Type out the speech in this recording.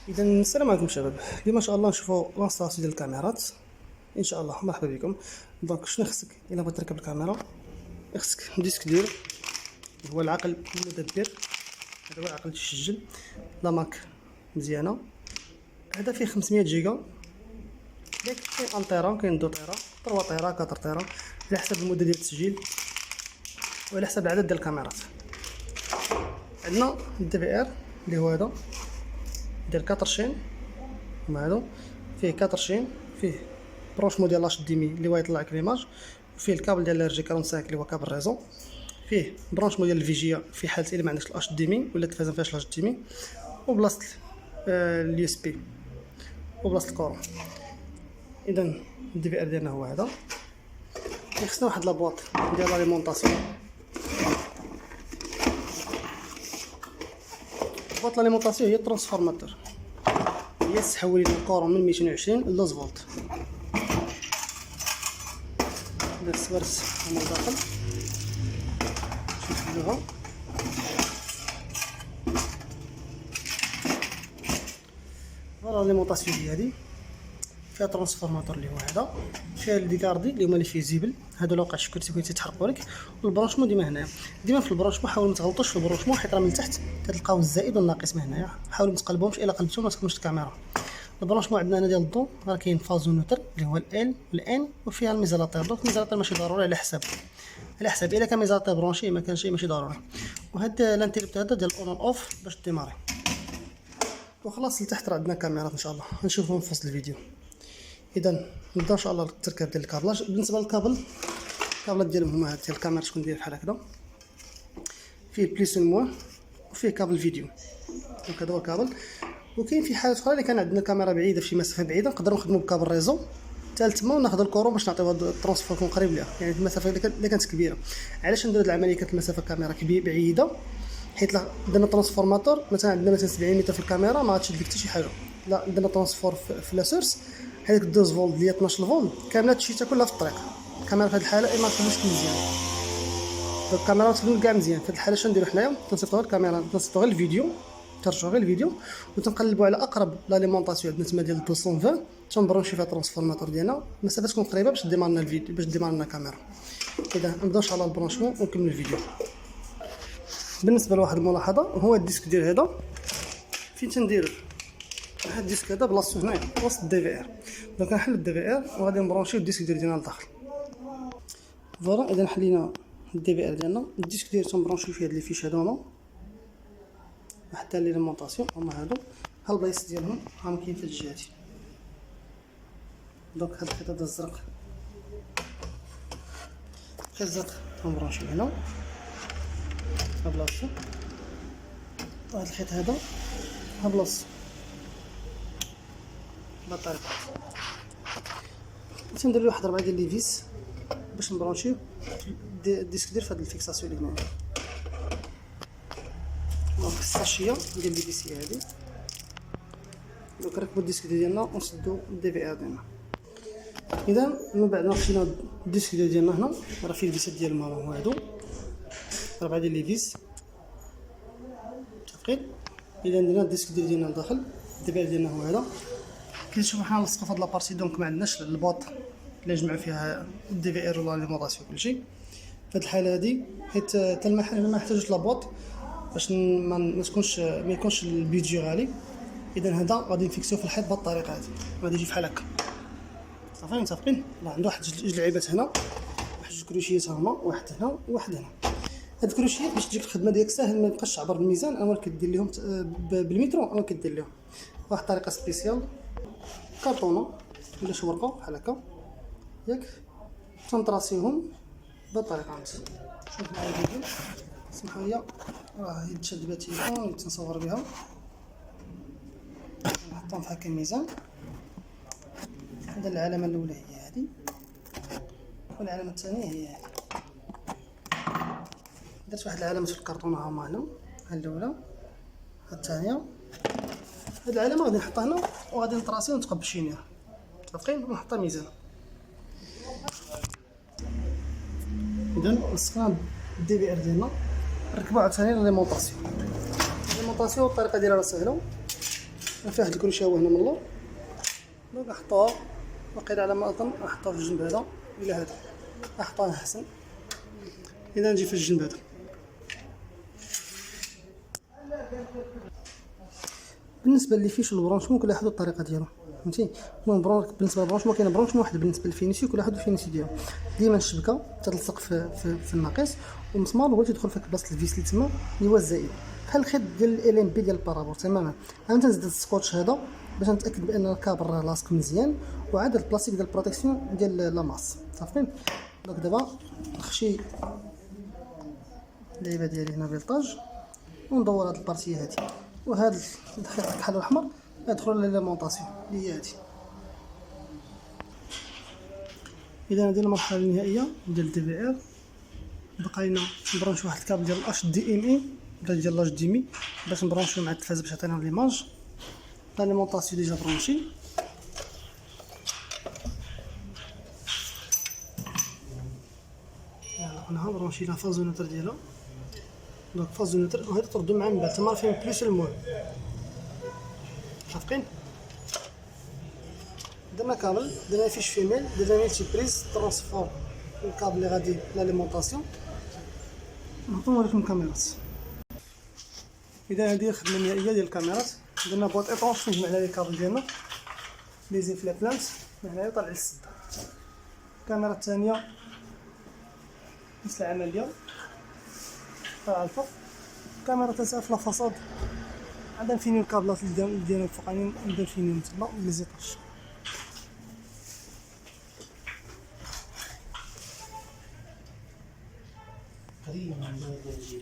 اذا السلام عليكم شباب. اليوم ان شاء الله نشوفوا لانستالاسيون ديال الكاميرات ان شاء الله. مرحبا بكم. دونك شنو خصك الا بغيت تركب الكاميرا؟ خصك ديسك ديال هو العقل المدبر. هذا هو العقل تسجل لا ماك مزيانه. هذا فيه 500 جيجا ياك، كاين 1 تيرا، كاين 2 تيرا، 3 تيرا، 4 تيرا، على حسب المده ديال التسجيل وعلى حسب العدد ديال الكاميرات. عندنا الدي في ار اللي هو هذا ديال 4 شين، هما هادو فيه 4 شين، فيه برونشمون ديال لاش دي مي اللي هو يطلع لك ليماج، وفيه الكابل ديال ار جي 45 اللي هو كابل ريزو، فيه برونشمون ديال الفيجيا في حاله الا ما عندكش الاش دي مي ولا التلفازه فيهاش لاش دي مي، وبلاصه اليو اس بي وبلاصه الكورون. اذا الدي في ار ديالنا هو هذا. خصنا واحد لابواط ديال لاليمونطاسيون. بواط لاليمونطاسيون هي الترانسفورماتور، هي تحول لنا الكورون من 220 ل 12 فولت. داك السوارس هما داخل نشوفوها. فوالا ليمونطاسيون ديالي فيها ترانسفورماتور اللي هو هذا، فيها الديكاردي اللي هما لي فيزيبل، هادو لو وقعت كرسي بغيتي تحرقوا لك، والبرونشمون ديما هنايا. ديما في البرونشمون حاولوا ما تغلطوش في البرونشمون، حيت راه من تحت تلقاو الزائد والناقص من هنايا، حاولوا ما تقلبوهمش، الا قلبتوهم ما تخدمش الكاميرا. البرونشمون عندنا هنا ديال الضو راه كاين فاز ونوتر اللي هو ال والان، وفيها الميزالاتير. دونك الميزالاتير ماشي ضروري، على حساب الا كان ميزالاتير برونشي ما كانش ماشي ضروري. وهاد الانتربت هذا ديال اون اوف باش ديماري. وخلاص لتحت راه عندنا كاميرات ان شاء الله نشوفهم في وسط الفيديو. اذا نبدا ان شاء الله التركيب ديال الكابلاج. بالنسبه للكابل، الكابلات ديالهم هما هاد ديال الكاميرا شكون داير بحال هكذا، فيه بليس موا وفيه كابل فيديو. دونك هذا هو الكابل. وكاين في حالات اخرى الا كان عندنا الكاميرا بعيده في شي مسافه بعيده نقدروا نخدموا بكابل ريزو حتى تما وناخذوا الكورون باش نعطيو هاد الترانسفور يكون قريب ليها، يعني المسافه الا كانت كبيره. علاش نديرو هاد العمليه كانت المسافه كاميرا بعيده؟ حيت لا درنا ترانسفورماتور مثلا عندنا مثلا 70 متر في الكاميرا ما غاتشد لك حتى شي حاجه. لا درنا ترانسفور في لا سورس، هذيك 12 فولت اللي هي 12 فولت كامله تشيتها كلها في الطريق. الكاميرا في هذه الحاله ما تخدمش مزيان، الكاميرا تخدم كاع مزيان. في هذه الحاله شنو نديرو حنايا؟ تنصيفطو الكاميرا، تنصيفطو غير الفيديو، ترجعو غير الفيديو وتنقلبوا على اقرب لاليمونطاسيون. عندنا تما ديال 220 تنبرونشي فيها الترانسفورماتور ديالنا، المسافه تكون قريبه باش ديمار لنا الفيديو، باش ديمار لنا الكاميرا. اذا نبداو ان شاء الله البرونشمون ونكمل الفيديو. بالنسبه لواحد الملاحظه، هو الديسك ديال هذا فين تنديرو؟ هاد الديسك هذا بلاصتو هنايا وسط الدي في ار. دونك كنحل الدي في ار وغادي نبرونشيو الديسك ديالنا لداخل. فوالا اذا حلينا الدي في ار ديالنا، الديسك ديالو تنبرونشيو فيه هاد لي فيش هادو هما حتى ليمونطاسيون هما هادو. ها البلايص ديالهم راهم كاين في الجهه هادي. دونك هاد الخيط هذا الزرق كالزرق تنبرونشيو هنا ها بلاصتو، وهاد الخيط هذا ها بلاصتو بهاد الطريقه. تندير واحد 4 ديال لي فيس باش نبرونشيو الديسك ديال فهاد الفيكساسيون اللي هنايا. دونك الساشيه ديال لي فيس هي هادي. دونك نركبو الديسك ديالنا ونسدو الدي في ار ديالنا. اذا من بعد ما خدينا الديسك ديالنا هنا راه فيه الفيسات ديالهم هما هادو 4 ديال لي فيس متفقين. اذا درنا الديسك ديالنا لداخل، الدي في ار ديالنا هو هذا. كنشوفو حنا نلصقو فهاد لابارتي، دونك ما عندناش البواط اللي نجمعو فيها الدي في ار ولا ليمونطاسيون كلشي. في هاد الحاله هادي حيت حتى المحل ما محتاجوش لابواط باش ما يكونش البيدجي غالي. اذا هذا غادي نفيكسيو في الحيط بهاد الطريقه هادي، غادي يجي بحال هكا. صافي متفقين. راه عنده واحد جوج لعيبات هنا، واحد جوج كروشيات هما، واحد هنا وواحد هنا. هاد الكروشيات باش تجيك الخدمه ديالك ساهل، ما يبقاش تعبر بالميزان، اول كدير لهم بالمترو، اول كدير لهم واحد الطريقه سبيسيال كارطونه ولا شورقه بحال هكا ياك، تنطراسيهم بهاد الطريقه. هانت شوف معايا الفيديو، سمحوا لي راه يتشد بها التليفون تنصور بها، نحطهم في هكا الميزان. هذا العلامه الاولى هي هذه، والعلامه الثانيه هي هذه. درت واحد العلامه في الكرتونه هما هنا، ها الاولى ها الثانيه. هاد العلامه غادي نحطها هنا وغادي نطراسي ونتقبشينيها، متفقين، ونحطها ميزان. اذا لصقنا الدي في ار ديالنا، نركبو عاوتاني ليمونطاسيون. الطريقه ديالها راه سهله. فيه هاد الكروشيه هو هنا من اللور. دونك نحطوها وقيلا على ما اظن نحطوها في الجنب هذا الى هذا نحطوها احسن. اذا نجي في الجنب هذا بالنسبه اللي فيش البرونشمون كل واحد الطريقه ديالو فهمتي. المهم بالنسبه للبرونشمون كاين برونشمون واحد بالنسبه للفينيسيو كل واحد الفينيسيو ديالو. ديما الشبكه تتلصق في الناقص والمسمار هو تيدخل في بلاصه الفيس اللي تما اللي هو الزائد بحال الخيط ديال ال ام بي ديال البارابور تماما. انا تنزيد السكوتش هذا باش نتاكد بان الكابر لاصق مزيان وعاد البلاستيك ديال البروتيكسيون ديال لاماس صافين. دونك دابا نخشي اللعيبه ديالي هنا بيلطاج وندور هاد البارتيه هادي وهاد الخيط الكحل والاحمر يدخلوا للمونطاسيون اللي هي هادي. اذا هذه المرحله النهائيه ديال دي في ار. بقى لنا نبرونش واحد الكابل ديال الاش دي ام اي ولا ديال لاش دي مي باش نبرونشيو مع التلفاز باش يعطينا ليماج. لاليمونطاسيون ديجا برونشي. هنا برونشي لا فازونيتر ديالها. دونك فازونيتر وهذا تردو معاه من بعد تما فين بلوس المهم متفقين. درنا كامل درنا فيش فيميل درنا ميلتي بريز ترانسفورم الكابل اللي غادي لاليمونطاسيون. نعطيو لكم كاميرات. اذا هذه الخدمه النهائيه ديال الكاميرات. درنا بواط ايطونش نجمع عليها الكابل ديالنا لي زيفلي بلانت من هنايا طالع للسد. الكاميرا الثانيه نفس العمليه طالعه الفوق. الكاميرا الثالثه في لافاصاد عندنا نفينيو الكابلات اللي ديالنا الفوقانيين نبداو نفينيو تما لي زيطاج. قديم عندنا ديال